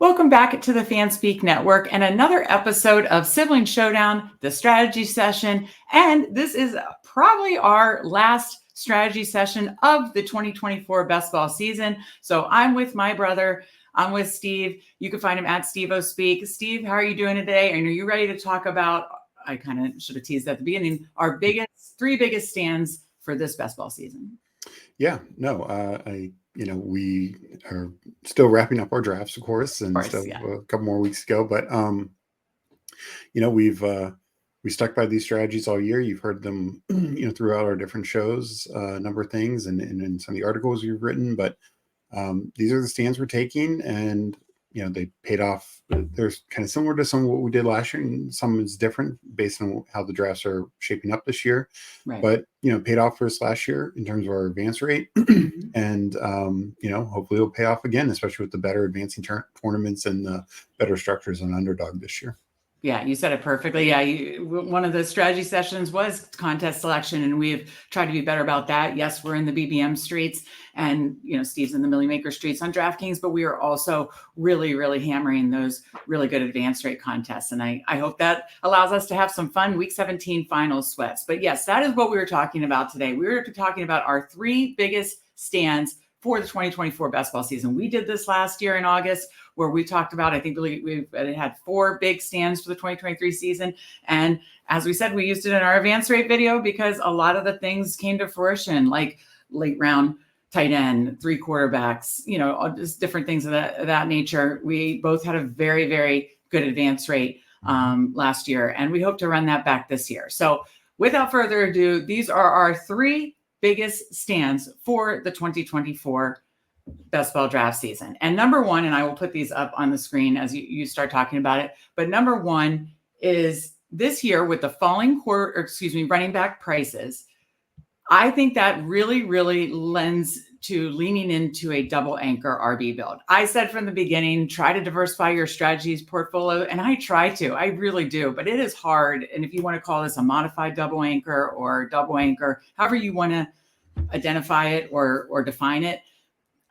Welcome back to the Fanspeak Network and another episode of Sibling Showdown, the strategy session. And this is probably our last strategy session of the 2024 best ball season. So I'm with my brother. I'm with Steve. You can find him at Steve-O-Speak. Steve, how are you doing today? And are you ready to talk about, I kind of should have teased at the beginning, our three biggest stands for this best ball season? Yeah, no, we are still wrapping up our drafts, of course, and still a couple more weeks to go. But we stuck by these strategies all year. You've heard them, throughout our different shows, a number of things, and in some of the articles we've written. But these are the stands we're taking, and they paid off. They're kind of similar to some of what we did last year, and some is different based on how the drafts are shaping up this year. Right. But paid off for us last year in terms of our advance rate, and hopefully it'll pay off again, especially with the better advancing tournaments and the better structures on Underdog this year. Yeah, you said it perfectly. Yeah, one of the strategy sessions was contest selection, and we've tried to be better about that. Yes, we're in the BBM streets, and Steve's in the Millie Maker streets on DraftKings, but we are also really, really hammering those really good advance rate contests. And I hope that allows us to have some fun Week 17 final sweats. But yes, that is what we were talking about today. We were talking about our three biggest stands for the 2024 best ball season. We did this last year in August, where we talked about, I think we've had four big stands for the 2023 season. And as we said, we used it in our advance rate video because a lot of the things came to fruition, like late round tight end, three quarterbacks, just different things of that nature. We both had a very, very good advance rate last year, and we hope to run that back this year. So without further ado, these are our three biggest stands for the 2024 best ball draft season. And number one, and I will put these up on the screen as you start talking about it, but number one is this year with the falling running back prices. I think that really, really lends to leaning into a double anchor RB build. I said from the beginning, try to diversify your strategies portfolio. And I try to, I really do, but it is hard. And if you want to call this a modified double anchor or double anchor, however you want to identify it or define it,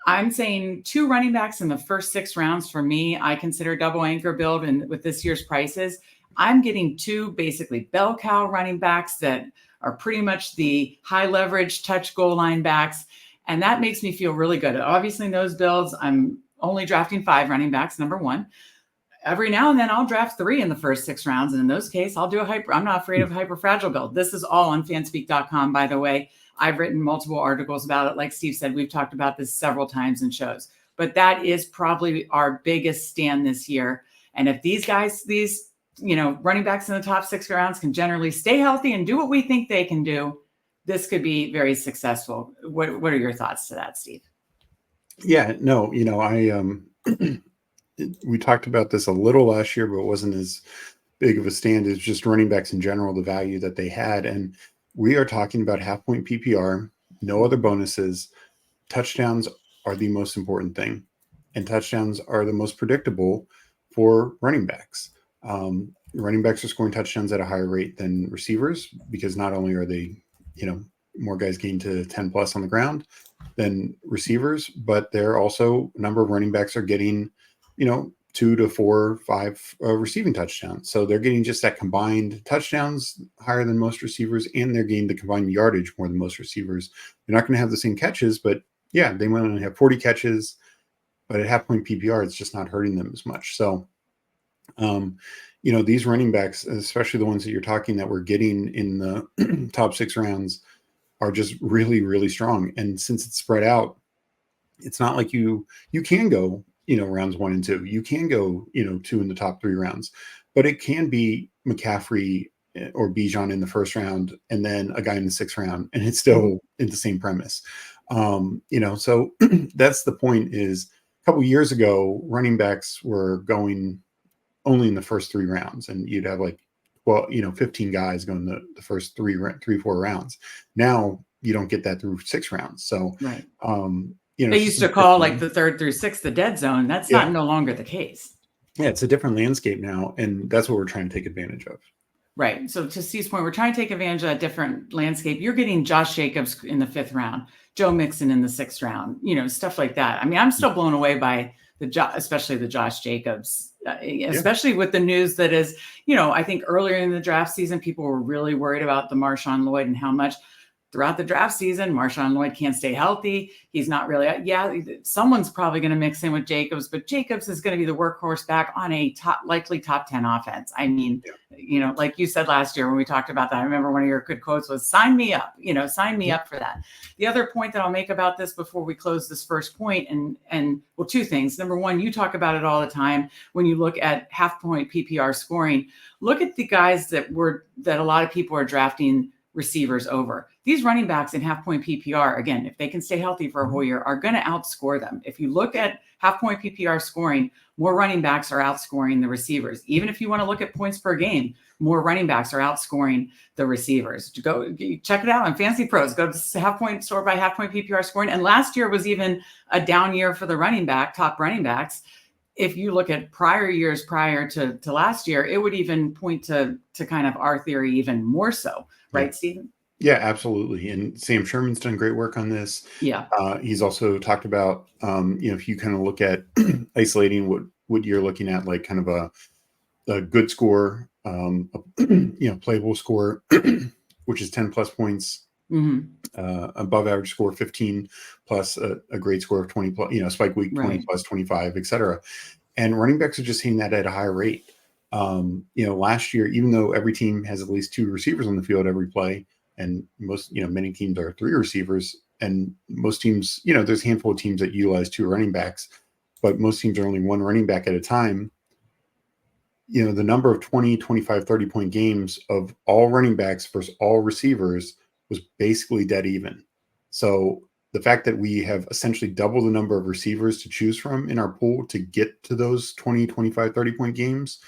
I'm saying two running backs in the first 6 rounds for me, I consider double anchor build. And with this year's prices, I'm getting two basically bell cow running backs that are pretty much the high leverage touch goal line backs. And that makes me feel really good. Obviously, in those builds, I'm only drafting 5 running backs, number one. Every now and then I'll draft 3 in the first 6 rounds. And in those cases, I'll do I'm not afraid of a hyper fragile build. This is all on fanspeak.com, by the way. I've written multiple articles about it. Like Steve said, we've talked about this several times in shows. But that is probably our biggest stand this year. And if these guys, running backs in the top 6 rounds can generally stay healthy and do what we think they can do, this could be very successful. What are your thoughts to that, Steve? Yeah, no, we talked about this a little last year, but it wasn't as big of a stand as just running backs in general, the value that they had. And we are talking about half point PPR, no other bonuses. Touchdowns are the most important thing, and touchdowns are the most predictable for running backs. Running backs are scoring touchdowns at a higher rate than receivers because not only are they, more guys getting to 10 plus on the ground than receivers, but they're also a number of running backs are getting, 2 to 4, 5 receiving touchdowns. So they're getting just that combined touchdowns higher than most receivers, and they're getting the combined yardage more than most receivers. They're not going to have the same catches, but yeah, they might only have 40 catches, but at half point PPR, it's just not hurting them as much. So, these running backs, especially the ones that you're talking that we're getting in the top 6 rounds, are just really, really strong. And since it's spread out, it's not like you can go, rounds 1 and 2. You can go, 2 in the top 3 rounds, but it can be McCaffrey or Bijan in the first round and then a guy in the 6th round, and it's still in the same premise. So that's the point. Is a couple years ago, running backs were going only in the first 3 rounds, and you'd have 15 guys going the first 3-4 rounds. Now you don't get that through 6 rounds. So, right. They used to call the 3rd through 6th the dead zone. That's no longer the case. Yeah, it's a different landscape now, and that's what we're trying to take advantage of. Right. So to Steve's point, we're trying to take advantage of a different landscape. You're getting Josh Jacobs in the 5th round, Joe Mixon in the 6th round, stuff like that. I mean, I'm still blown away by especially the Josh Jacobs, especially with the news that is, I think earlier in the draft season, people were really worried about the Marshawn Lloyd and how much throughout the draft season, Marshawn Lloyd can't stay healthy. He's not really, someone's probably going to mix in with Jacobs, but Jacobs is going to be the workhorse back on a likely top 10 offense. I mean, like you said last year when we talked about that, I remember one of your good quotes was sign me up, sign me up for that. The other point that I'll make about this before we close this first point, and well, two things. Number one, you talk about it all the time. When you look at half point PPR scoring, look at the guys that a lot of people are drafting receivers over. These running backs in half point PPR, again, if they can stay healthy for a whole year, are going to outscore them. If you look at half point PPR scoring, more running backs are outscoring the receivers. Even if you want to look at points per game, more running backs are outscoring the receivers. Go check it out on Fantasy Pros. Go to half point score by half point PPR scoring. And last year was even a down year for the top running backs. If you look at prior years prior to last year, it would even point to kind of our theory even more so. Right, Stephen? Yeah, absolutely. And Sam Sherman's done great work on this. Yeah. He's also talked about, if you kind of look at isolating what you're looking at, like kind of a good score, playable score, which is 10 plus points, above average score 15 plus a great score of 20 plus, spike week 20 plus 25, et cetera. And running backs are just hitting that at a higher rate. Last year, even though every team has at least 2 receivers on the field every play, and most, many teams are 3 receivers, and most teams, there's a handful of teams that utilize 2 running backs, but most teams are only 1 running back at a time. The number of 20, 25, 30-point games of all running backs versus all receivers was basically dead even. So the fact that we have essentially double the number of receivers to choose from in our pool to get to those 20, 25, 30-point games,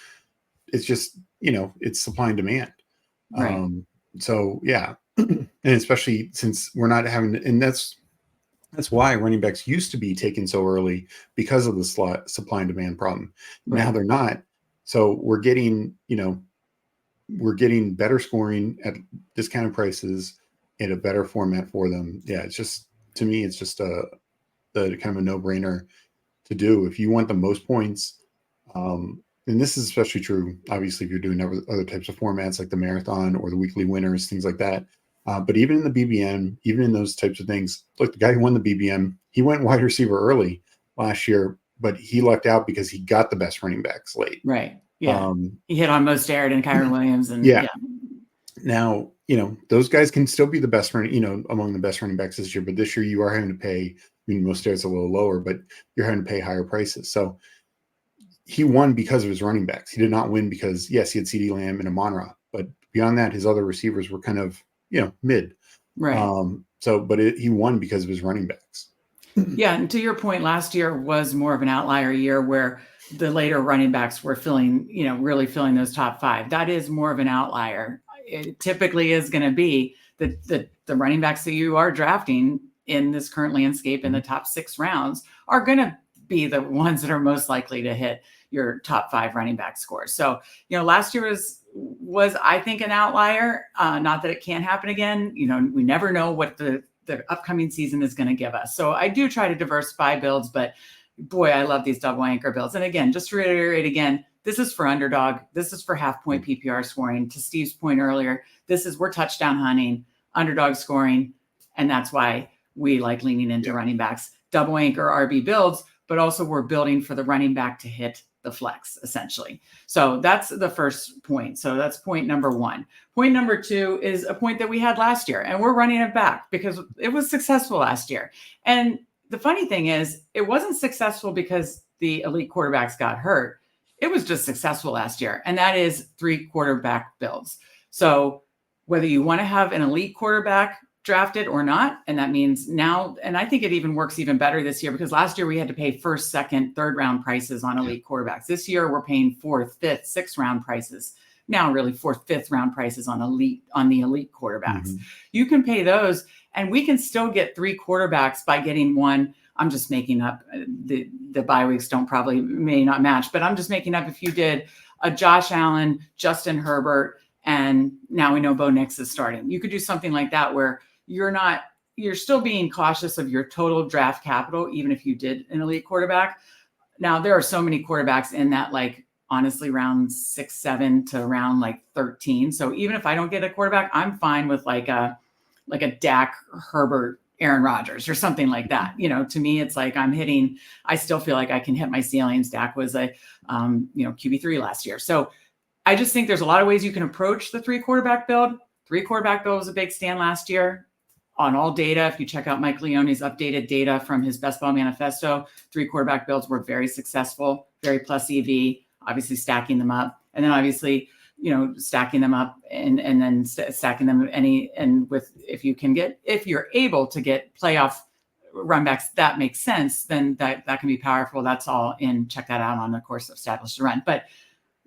it's just, it's supply and demand. Right. So yeah. And especially since we're not having, and that's why running backs used to be taken so early, because of the supply and demand problem. Right. Now they're not. So we're getting better scoring at discounted prices in a better format for them. Yeah. It's just, to me, it's just the kind of a no-brainer to do if you want the most points. And this is especially true, obviously, if you're doing other types of formats like the marathon or the weekly winners, things like that. But even in the BBM, even in those types of things, look, the guy who won the BBM, he went wide receiver early last year, but he lucked out because he got the best running backs late. Right. Yeah. He hit on Mostert and Kyron Williams. And yeah. Now, those guys can still be the best among the best running backs this year, but this year you are having to pay, Mostert's a little lower, but you're having to pay higher prices. So he won because of his running backs. He did not win because, yes, he had CeeDee Lamb and Amon-Ra, but beyond that, his other receivers were kind of, mid. Right. He won because of his running backs. Yeah. And to your point, last year was more of an outlier year where the later running backs were really filling those top 5. That is more of an outlier. It typically is going to be the running backs that you are drafting in this current landscape in the top 6 rounds are going to be the ones that are most likely to hit your top 5 running back scores. So, last year was I think an outlier. Not that it can't happen again. We never know what the upcoming season is going to give us. So I do try to diversify builds, but boy, I love these double anchor builds. And again, just to reiterate again, this is for underdog. This is for half point PPR scoring. To Steve's point earlier, we're touchdown hunting, underdog scoring. And that's why we like leaning into running backs, double anchor RB builds, but also we're building for the running back to hit the flex essentially. So that's the first point. So that's point number 1. Point number 2 is a point that we had last year, and we're running it back because it was successful last year. And the funny thing is, it wasn't successful because the elite quarterbacks got hurt. It was just successful last year. And that is 3 quarterback builds. So whether you want to have an elite quarterback drafted or not, and that means now, and I think it even works even better this year because last year we had to pay 1st, 2nd, 3rd round prices on elite quarterbacks. This year we're paying 4th, 5th, 6th round prices. Now really 4th, 5th round prices on the elite quarterbacks. You can pay those, and we can still get 3 quarterbacks by getting one. I'm just making up, the bye weeks may not match, but I'm just making up, if you did a Josh Allen, Justin Herbert, and now we know Bo Nix is starting. You could do something like that where you're still being cautious of your total draft capital, even if you did an elite quarterback. Now there are so many quarterbacks in that, like, honestly, round 6, 7 to around like 13. So even if I don't get a quarterback, I'm fine with like a Dak, Herbert, Aaron Rodgers or something like that. To me, it's like I still feel like I can hit my ceilings. Dak was a QB3 last year. So I just think there's a lot of ways you can approach the 3 quarterback build. 3 quarterback build was a big stand last year on all data. If you check out Mike Leone's updated data from his Best Ball Manifesto, 3 quarterback builds were very successful, very plus EV, obviously stacking them up. And then obviously, stacking them up and then stacking them if you're able to get playoff run backs, that makes sense, then that can be powerful. That's all in. Check that out on the course of Established to Run. But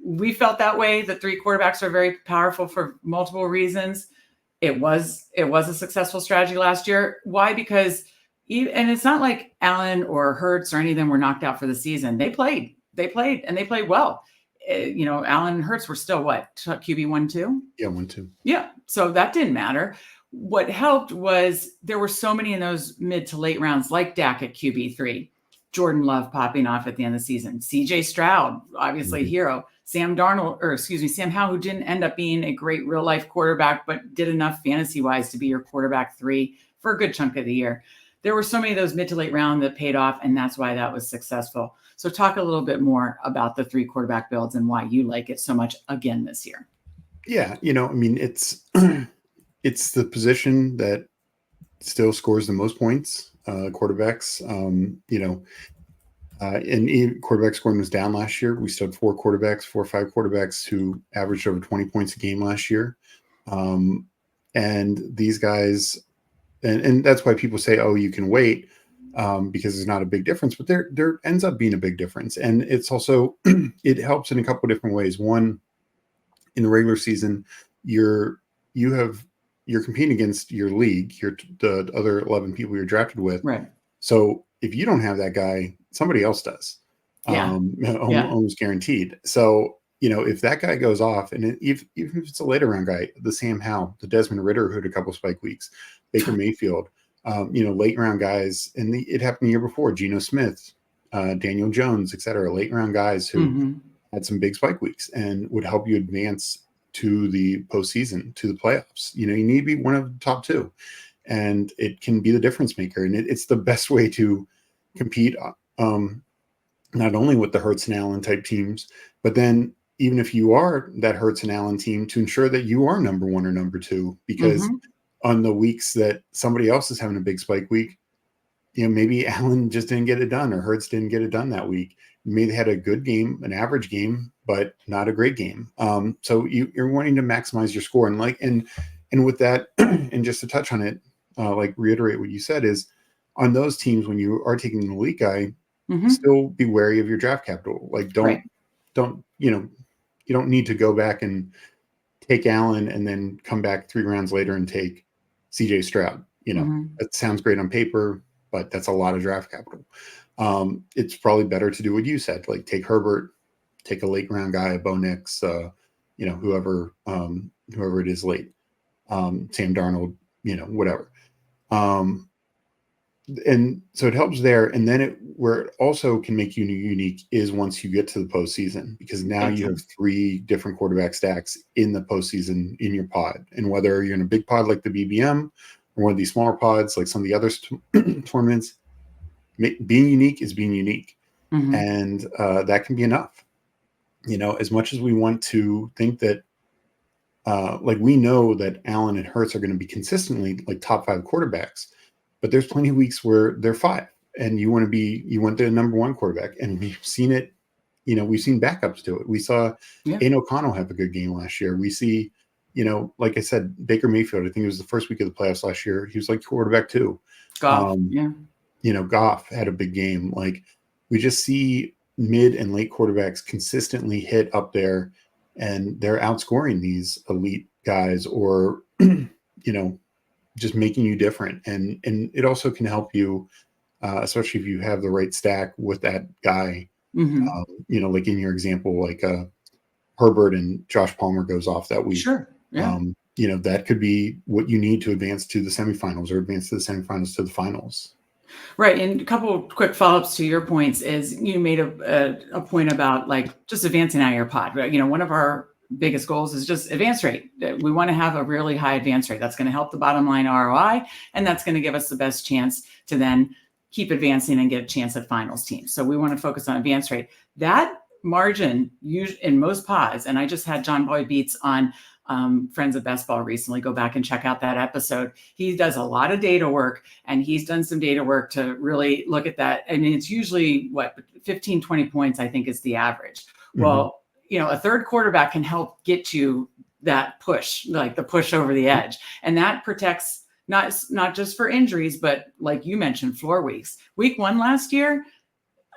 we felt that way. The 3 quarterbacks are very powerful for multiple reasons. It was a successful strategy last year. Why? Because and it's not like Allen or Hurts or any of them were knocked out for the season. They played and they played well. Allen and Hurts were still what? QB 1-2? Yeah, 1-2. Yeah. So that didn't matter. What helped was there were so many in those mid to late rounds, like Dak at QB3, Jordan Love popping off at the end of the season, CJ Stroud, obviously a hero, Sam Howell, who didn't end up being a great real life quarterback, but did enough fantasy wise to be your quarterback 3 for a good chunk of the year. There were so many of those mid to late round that paid off, and that's why that was successful. So talk a little bit more about the 3 quarterback builds and why you like it so much again this year. Yeah. It's it's the position that still scores the most points, quarterbacks. And quarterback scoring was down last year. We still had 4 or 5 quarterbacks who averaged over 20 points a game last year. And these guys, and that's why people say, oh, you can wait because there's not a big difference, but there ends up being a big difference. And it's also, it helps in a couple of different ways. One, in the regular season, you're competing against your league, the other 11 people you're drafted with. Right. So if you don't have that guy, somebody else does. Yeah. Almost guaranteed. So, if that guy goes off, and even if it's a later round guy, the Sam Howell, the Desmond Ridder who had a couple spike weeks, Baker Mayfield, late round guys, and it happened the year before, Geno Smith, Daniel Jones, et cetera, late round guys who had some big spike weeks and would help you advance to the postseason, to the playoffs. You need to be one of the top 2, and it can be the difference maker. And it's the best way to compete, not only with the Hurts and Allen type teams, but then even if you are that Hurts and Allen team, to ensure that you are number 1 or number 2, because on the weeks that somebody else is having a big spike week, maybe Allen just didn't get it done, or Hurts didn't get it done that week. Maybe they had a good game, an average game, but not a great game. So you're wanting to maximize your score, and with that, and just to touch on it, reiterate what you said is, on those teams when you are taking an elite guy, still be wary of your draft capital. You don't need to go back and take Allen and then come back 3 rounds later and take CJ Stroud. That sounds great on paper, but that's a lot of draft capital. It's probably better to do what you said, like take Herbert, take a late round guy, a Bo Nix, whoever it is late, Sam Darnold, whatever. And so it helps there. And then where it also can make you unique is once you get to the postseason, because now you have 3 different quarterback stacks in the postseason in your pod. And whether you're in a big pod like the BBM or one of these smaller pods like some of the other tournaments, being unique is being unique. And that can be enough. As much as we want to think that, we know that Allen and Hurts are going to be consistently like top 5 quarterbacks, but there's plenty of weeks where they're 5 and you want the number 1 quarterback. And we've seen it, we've seen backups to it. We saw Aiden O'Connell have a good game last year. We see, like I said, Baker Mayfield, I think it was the first week of the playoffs last year. He was like quarterback 2. Goff, Goff had a big game. We just see mid and late quarterbacks consistently hit up there, and they're outscoring these elite guys, or, just making you different. And it also can help you, especially if you have the right stack with that guy, like in your example, Herbert and Josh Palmer goes off that week. Sure. Yeah. That could be what you need to advance to the semifinals, or advance to the semifinals to the finals. Right. And a couple of quick follow-ups to your points is you made a point about like just advancing out your pod, right? One of our biggest goals is just advance rate. We want to have a really high advance rate. That's going to help the bottom line ROI, and that's going to give us the best chance to then keep advancing and get a chance at finals teams. So we want to focus on advance rate. That margin in most pods, and I just had John Boy Beats on Friends of Best Ball recently. Go back and check out that episode. He does a lot of data work, and he's done some data work to really look at that. I mean, it's usually 15, 20 points, I think, is the average. Well, a third quarterback can help get you that push, like the push over the edge. And that protects not just for injuries, but like you mentioned, floor weeks. Week 1 last year,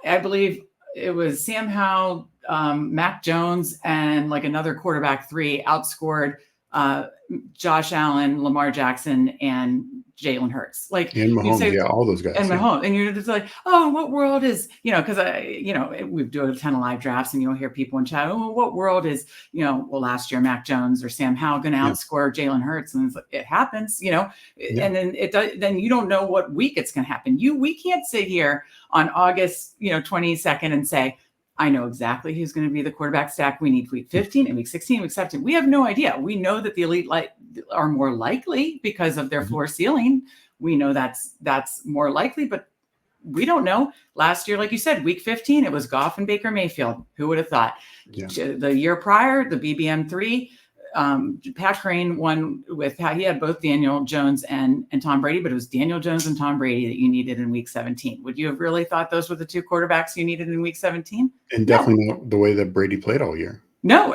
I believe it was Sam Howell, Mac Jones, and like another quarterback 3 outscored Josh Allen, Lamar Jackson, and Jalen Hurts. Like, and Mahomes, all those guys. And Mahomes. And you're just like, oh, what world is, because we do a ton of live drafts, and you'll hear people in chat, oh, what world is, last year Mac Jones or Sam Howell going to outscore Jalen Hurts? And it's like, it happens, and then then you don't know what week it's going to happen. We can't sit here on August, 22nd and say, I know exactly who's going to be the quarterback stack we need week 15 and week 16, week 17. We have no idea. We know that the elite are more likely because of their floor ceiling. We know that's more likely, but we don't know. Last year, like you said, week 15, it was Goff and Baker Mayfield. Who would have thought? Yeah. The year prior, the BBM 3, Pat Crane won with, he had both Daniel Jones and Tom Brady, but it was Daniel Jones and Tom Brady that you needed in week 17. Would you have really thought those were the 2 quarterbacks you needed in week 17? And definitely not the way that Brady played all year. No,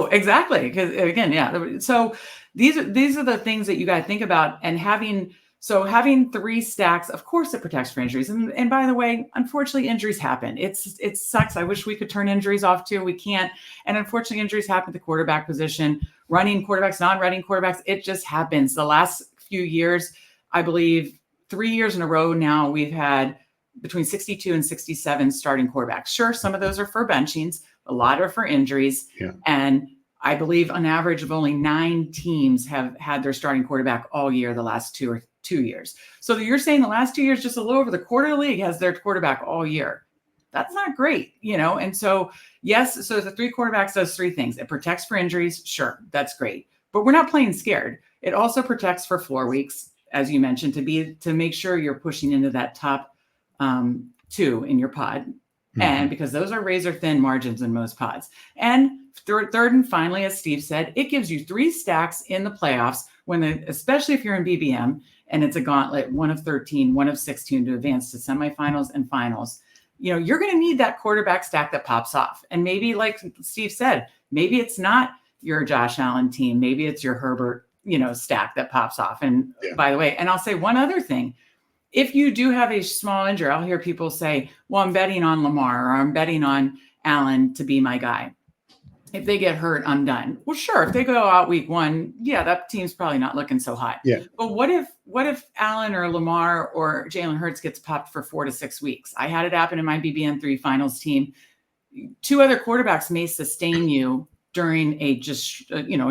exactly. Because again, yeah. So these are the things that you got to think about. And having 3 stacks, of course, it protects for injuries. And by the way, unfortunately, injuries happen. It sucks. I wish we could turn injuries off too. We can't. And unfortunately, injuries happen at the quarterback position. Running quarterbacks, non-running quarterbacks, it just happens. The last few years, I believe 3 years in a row now, we've had between 62 and 67 starting quarterbacks. Sure, some of those are for benchings. A lot are for injuries. Yeah. And I believe on average of only 9 teams have had their starting quarterback all year the last 2 years. So you're saying the last 2 years, just a little over the quarter of the league has their quarterback all year. That's not great, And so, yes, so the 3 quarterbacks does 3 things. It protects for injuries. Sure, that's great. But we're not playing scared. It also protects for floor weeks, as you mentioned, to make sure you're pushing into that top 2 in your pod. Mm-hmm. And because those are razor thin margins in most pods. And third and finally, as Steve said, it gives you 3 stacks in the playoffs especially if you're in BBM and it's a gauntlet, 1 of 13, 1 of 16 to advance to semifinals and finals. You're going to need that quarterback stack that pops off. And maybe, like Steve said, maybe it's not your Josh Allen team. Maybe it's your Herbert, stack that pops off. And by the way, and I'll say one other thing. If you do have a small injury, I'll hear people say, well, I'm betting on Lamar or I'm betting on Allen to be my guy. If they get hurt, I'm done. Well, sure. If they go out week 1, that team's probably not looking so hot. Yeah. But what if Allen or Lamar or Jalen Hurts gets popped for 4 to 6 weeks? I had it happen in my BBN 3 finals team. 2 other quarterbacks may sustain you during a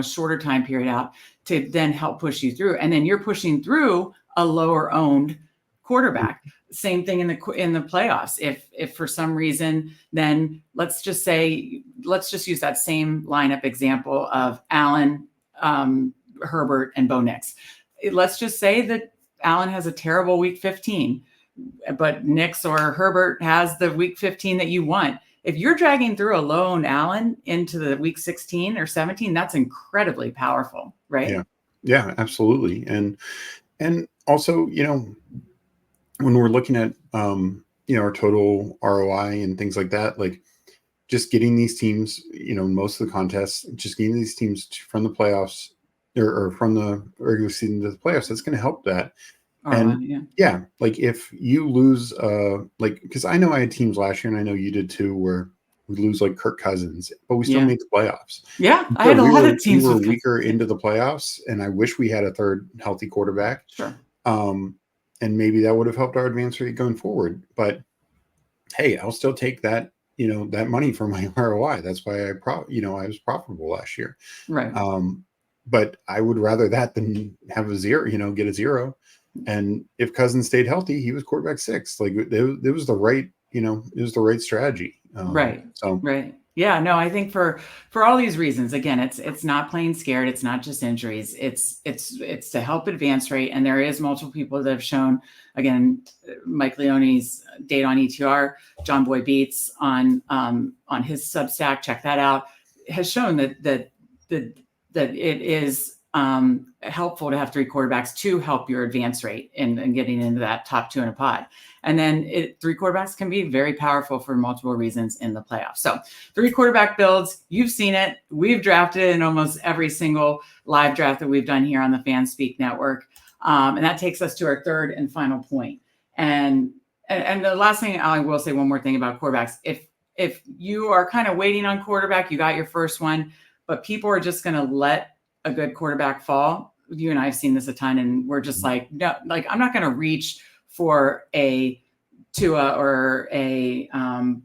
shorter time period out to then help push you through. And then you're pushing through a lower owned quarterback. Same thing in the playoffs. If for some reason, then let's just use that same lineup example of Allen, Herbert, and Bo Nix. Let's just say that Allen has a terrible week 15, but Nix or Herbert has the week 15 that you want. If you're dragging through a lone Allen into the week 16 or 17, that's incredibly powerful, right? Yeah, absolutely. And also, when we're looking at, our total ROI and things like that, like just getting these teams, most of the contests, just getting these teams from the playoffs or from the regular season to the playoffs, that's going to help that. And like if you lose, because I know I had teams last year and I know you did too, where we lose like Kirk Cousins, but we still made the playoffs. Yeah, I had a lot of teams. We were weaker into the playoffs, and I wish we had a third healthy quarterback. Sure. And maybe that would have helped our advance rate going forward. But hey, I'll still take that, that money for my ROI. That's why I was profitable last year. Right. But I would rather that than have a 0, get a 0. And if Cousins stayed healthy, he was quarterback 6. Like it was the right, it was the right strategy. Right. So Right. Yeah, no, I think for all these reasons, again, it's not playing scared. It's not just injuries. It's to help advance rate. And there is multiple people that have shown, again, Mike Leone's data on ETR, John Boy Beats on his Substack, check that out, has shown that it is helpful to have 3 quarterbacks to help your advance rate and getting into that top 2 in a pod. And then 3 quarterbacks can be very powerful for multiple reasons in the playoffs. So 3 quarterback builds, you've seen it. We've drafted in almost every single live draft that we've done here on the Fanspeak network. And that takes us to our third and final point. And the last thing, I will say one more thing about quarterbacks. If you are kind of waiting on quarterback, you got your first one, but people are just going to let a good quarterback fall. You and I have seen this a ton, and we're just like, no, like I'm not going to reach for a Tua or a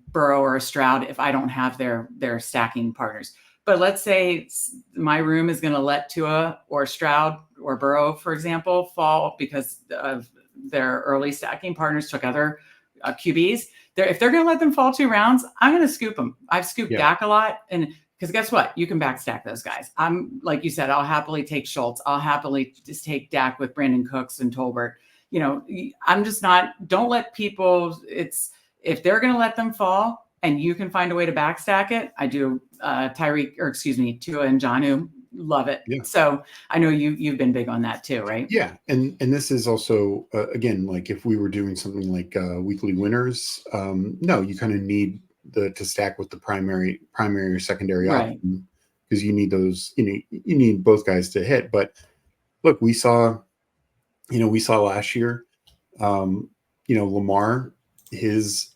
Burrow or a Stroud if I don't have their stacking partners. But let's say my room is going to let Tua or Stroud or Burrow, for example, fall because of their early stacking partners took other QBs. If they're going to let them fall 2 rounds, I'm going to scoop them. I've scooped Dak a lot, and because guess what? You can backstack those guys. I'm like you said, I'll happily take Schultz. I'll happily just take Dak with Brandon Cooks and Tolbert. I'm just not, don't let people, if they're going to let them fall and you can find a way to backstack it. I do Tua and Jonnu, love it. Yeah. So I know you've been big on that too, right? Yeah. And this is also, again, like if we were doing something like weekly winners, no, you kind of need to stack with the primary or secondary option, because you need those, you need both guys to hit. But look, we saw last year, Lamar, he was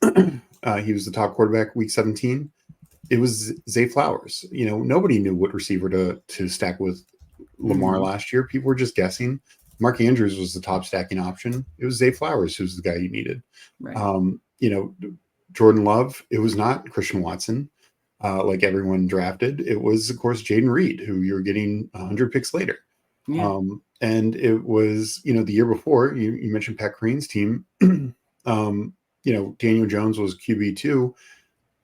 the top quarterback week 17. It was Zay Flowers. Nobody knew what receiver to stack with Lamar last year. People were just guessing. Mark Andrews was the top stacking option. It was Zay Flowers who's the guy you needed. Right. Jordan Love, it was not Christian Watson, like everyone drafted. It was, of course, Jaden Reed, who you're getting 100 picks later. Yeah. And it was, the year before, you mentioned Pat Green's team, Daniel Jones was QB2.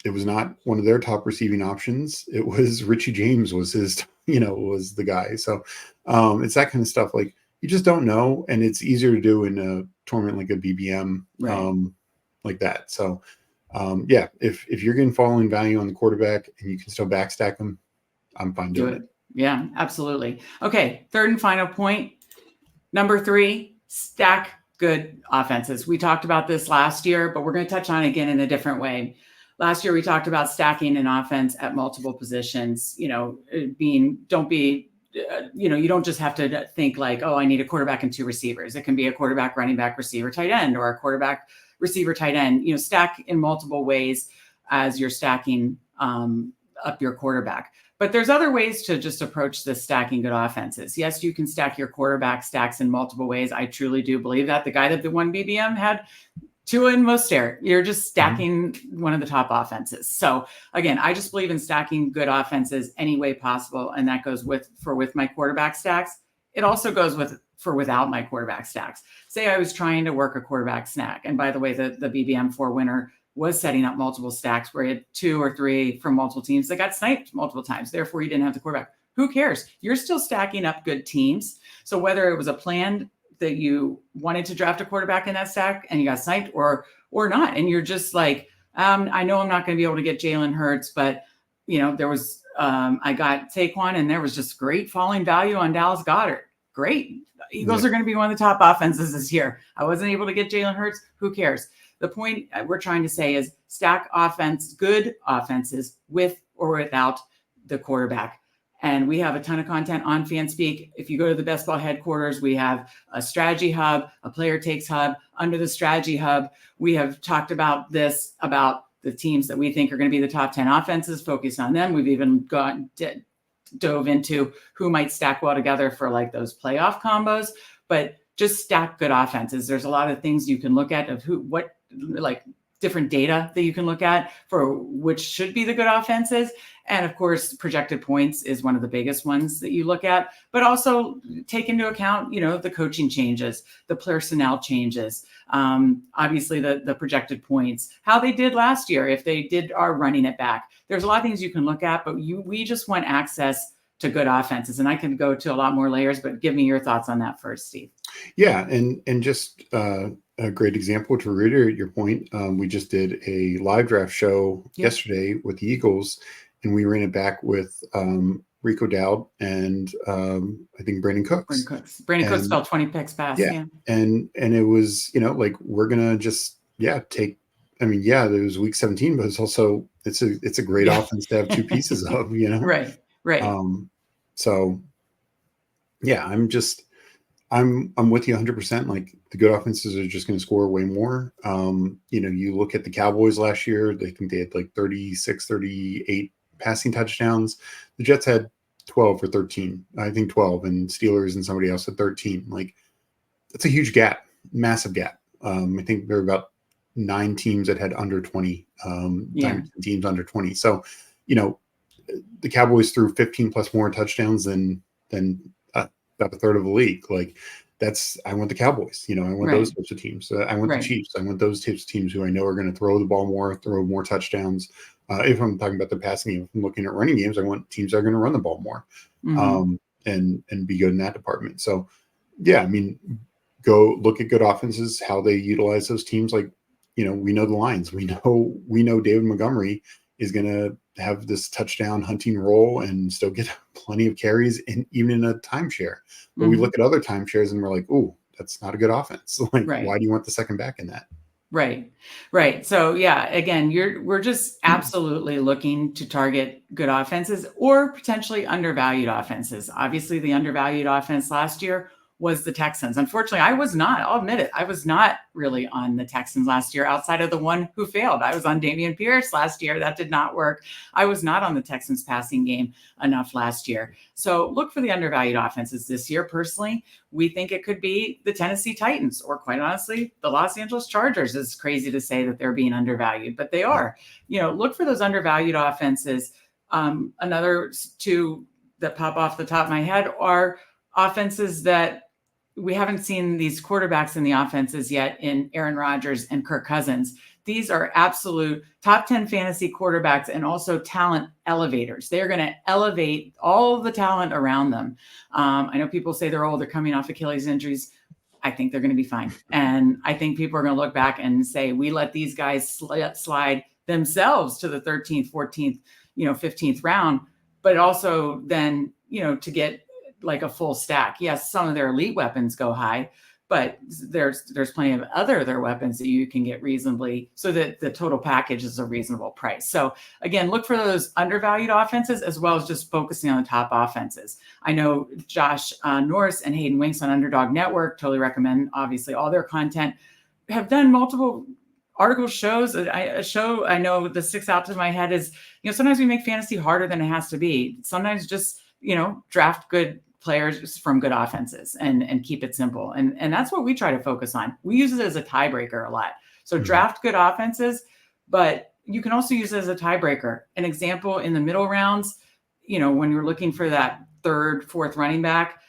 It was not one of their top receiving options. It was Richie James was his, was the guy. So it's that kind of stuff. Like, you just don't know. And it's easier to do in a tournament like a BBM, like that. So, if you're getting falling value on the quarterback and you can still backstack them, I'm fine doing it. Yeah, absolutely. Okay, third and final point. Number 3, stack good offenses. We talked about this last year, but we're going to touch on it again in a different way. Last year, we talked about stacking an offense at multiple positions. You don't just have to think like, oh, I need a quarterback and 2 receivers. It can be a quarterback, running back, receiver, tight end, or a quarterback, receiver, tight end. Stack in multiple ways as you're stacking up your quarterback. But there's other ways to just approach this stacking good offenses. Yes, you can stack your quarterback stacks in multiple ways. I truly do believe that. The guy that won BBM had Tua and Mostert. You're just stacking one of the top offenses. So again, I just believe in stacking good offenses any way possible. And that goes with my quarterback stacks. It also goes without my quarterback stacks. Say I was trying to work a quarterback stack. And by the way, the BBM 4 winner was setting up multiple stacks where he had 2 or 3 from multiple teams that got sniped multiple times. Therefore, you didn't have the quarterback. Who cares? You're still stacking up good teams. So whether it was a plan that you wanted to draft a quarterback in that stack and you got sniped or not, and you're just like, I know I'm not going to be able to get Jalen Hurts, but there was I got Saquon, and there was just great falling value on Dallas Goedert. Great. Eagles are going to be one of the top offenses this year. I wasn't able to get Jalen Hurts. Who cares? The point we're trying to say is stack good offenses with or without the quarterback. And we have a ton of content on Fanspeak. If you go to the Best Ball headquarters, we have a strategy hub, a player takes hub. Under the strategy hub, we have talked about the teams that we think are going to be the top 10 offenses, focused on them. We've even dove into who might stack well together for like those playoff combos, but just stack good offenses. There's a lot of things you can look at of different data that you can look at for which should be the good offenses. And of course, projected points is one of the biggest ones that you look at, but also take into account, the coaching changes, the personnel changes, obviously the projected points, how they did last year, if they are running it back. There's a lot of things you can look at, but we just want access to good offenses. And I can go to a lot more layers, but give me your thoughts on that first, Steve. Yeah, and just a great example to reiterate your point. We just did a live draft show yesterday with the Eagles, and we ran it back with Rico Dowd and I think Brandon Cooks. Brandon Cooks fell 20 picks past. Yeah. And it was, like, we're gonna just take. I mean, there was week 17, but it's also it's a great offense to have two pieces of. Right. So yeah, I'm with you 100%. Like, the good offenses are just going to score way more. You look at the Cowboys last year, I think they had like 36, 38 passing touchdowns. The Jets had 12 or 13, I think 12, and Steelers and somebody else at 13. Like, that's a huge gap, massive gap. I think there were about 9 teams that had under 20, 9 teams under 20. So, the Cowboys threw 15 plus more touchdowns than about a third of the league. Like, I want the Cowboys, I want those types of teams. I want the Chiefs. I want those types of teams who I know are going to throw the ball more, throw more touchdowns. If I'm talking about the passing game, if I'm looking at running games, I want teams that are going to run the ball more, and be good in that department. So yeah, I mean, go look at good offenses, how they utilize those teams. Like, we know the lines, we know David Montgomery is going to have this touchdown hunting role and still get plenty of carries, and even in a timeshare. But we look at other timeshares and we're like, "Ooh, that's not a good offense." Like, why do you want the second back in that? Right. So yeah, again, we're just absolutely looking to target good offenses or potentially undervalued offenses. Obviously, the undervalued offense last year was the Texans. Unfortunately, I'll admit it, I was not really on the Texans last year, outside of the one who failed. I was on Dameon Pierce last year. That did not work. I was not on the Texans passing game enough last year. So look for the undervalued offenses this year. Personally, we think it could be the Tennessee Titans, or quite honestly, the Los Angeles Chargers. It's crazy to say that they're being undervalued, but they are. Look for those undervalued offenses. Another two that pop off the top of my head are offenses that we haven't seen these quarterbacks in the offenses yet, in Aaron Rodgers and Kirk Cousins. These are absolute top 10 fantasy quarterbacks and also talent elevators. They're going to elevate all the talent around them. I know people say they're old, they're coming off Achilles injuries. I think they're going to be fine. And I think people are going to look back and say, we let these guys slide themselves to the 13th, 14th, 15th round, but also then, to get like a full stack. Yes, some of their elite weapons go high, but there's plenty of their weapons that you can get reasonably, so that the total package is a reasonable price. So again, look for those undervalued offenses, as well as just focusing on the top offenses. I know Josh Norris and Hayden Winks on Underdog Network, totally recommend, obviously, all their content, have done multiple articles, shows. A show I know that sticks out to my head is, sometimes we make fantasy harder than it has to be. Sometimes just, draft good players from good offenses and keep it simple. And that's what we try to focus on. We use it as a tiebreaker a lot. So draft good offenses, but you can also use it as a tiebreaker. An example, in the middle rounds, when you're looking for that third, fourth running back,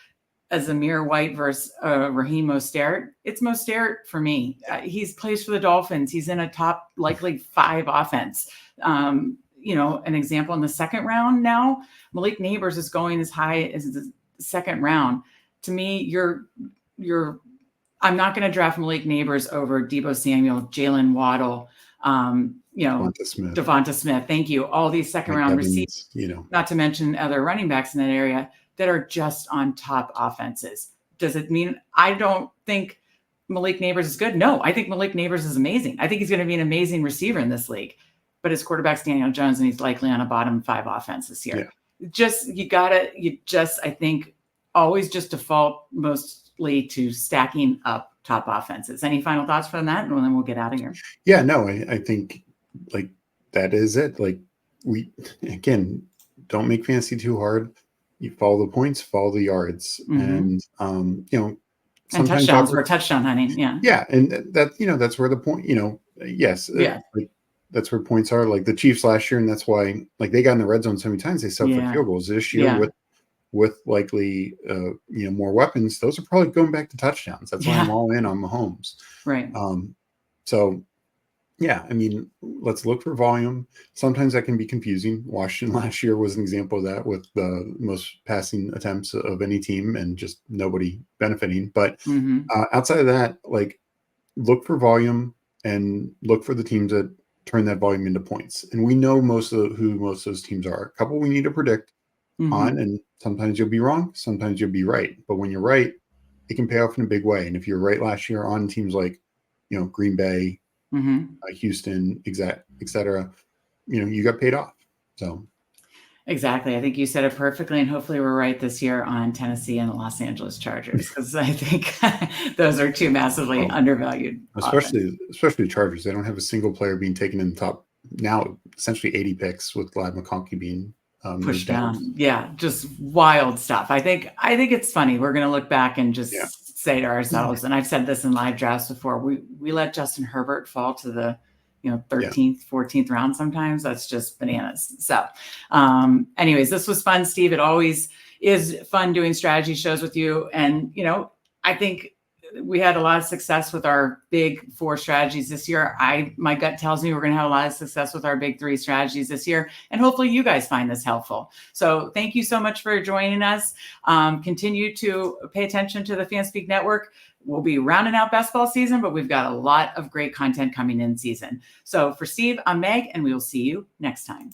as Zamir White versus Raheem Mostert, it's Mostert for me. He's plays for the Dolphins. He's in a top likely 5 offense. An example, in the second round now, Malik Neighbors is going as high as the second round. To me, I'm not going to draft Malik Neighbors over Deebo Samuel, Jalen Waddle, Devonta Smith. Thank you. All these second round receivers, not to mention other running backs in that area that are just on top offenses. Does it mean I don't think Malik Neighbors is good? No, I think Malik Neighbors is amazing. I think he's going to be an amazing receiver in this league, but his quarterback's Daniel Jones, and he's likely on a bottom 5 offense this year. I think always just default mostly to stacking up top offenses. Any final thoughts from that? And then we'll get out of here. Yeah, no, I think like that is it. Like, we, again, don't make fantasy too hard. You follow the points, follow the yards, and and touchdowns for touchdown hunting. Yeah. Yeah. And that, that's where the point, yes, Yeah. like that's where points are. Like the Chiefs last year, and that's why like they got in the red zone so many times they settled for Yeah. field goals. This year Yeah. with likely more weapons, those are probably going back to touchdowns. That's why I'm Yeah. all in on Mahomes. Right. So yeah, I mean, let's look for volume. Sometimes that can be confusing. Washington last year was an example of that with the most passing attempts of any team and just nobody benefiting. But Mm-hmm. outside of that, like look for volume and look for the teams that turn that volume into points. And we know who most of those teams are. A couple we need to predict Mm-hmm. on, and sometimes you'll be wrong, sometimes you'll be right. But when you're right, it can pay off in a big way. And if you're right last year on teams like, Green Bay, Mm-hmm. Houston, et cetera, you got paid off. So Exactly. I think you said it perfectly, and hopefully we're right this year on Tennessee and the Los Angeles Chargers, because I think those are two massively undervalued offenses. especially the Chargers, they don't have a single player being taken in the top now, essentially 80 picks with Glad McConkey being Pushed moved down. down. Yeah, just wild stuff. I think it's funny. We're going to look back and just Yeah. say to ourselves, and I've said this in live drafts before, we let Justin Herbert fall to the 13th, 14th round sometimes. That's just bananas. So anyways, this was fun, Steve. It always is fun doing strategy shows with you. And I think we had a lot of success with our big 4 strategies this year. My gut tells me we're going to have a lot of success with our big 3 strategies this year. And hopefully you guys find this helpful. So thank you so much for joining us. Continue to pay attention to the Fanspeak Network. We'll be rounding out basketball season, but we've got a lot of great content coming in season. So for Steve, I'm Meg, and we will see you next time.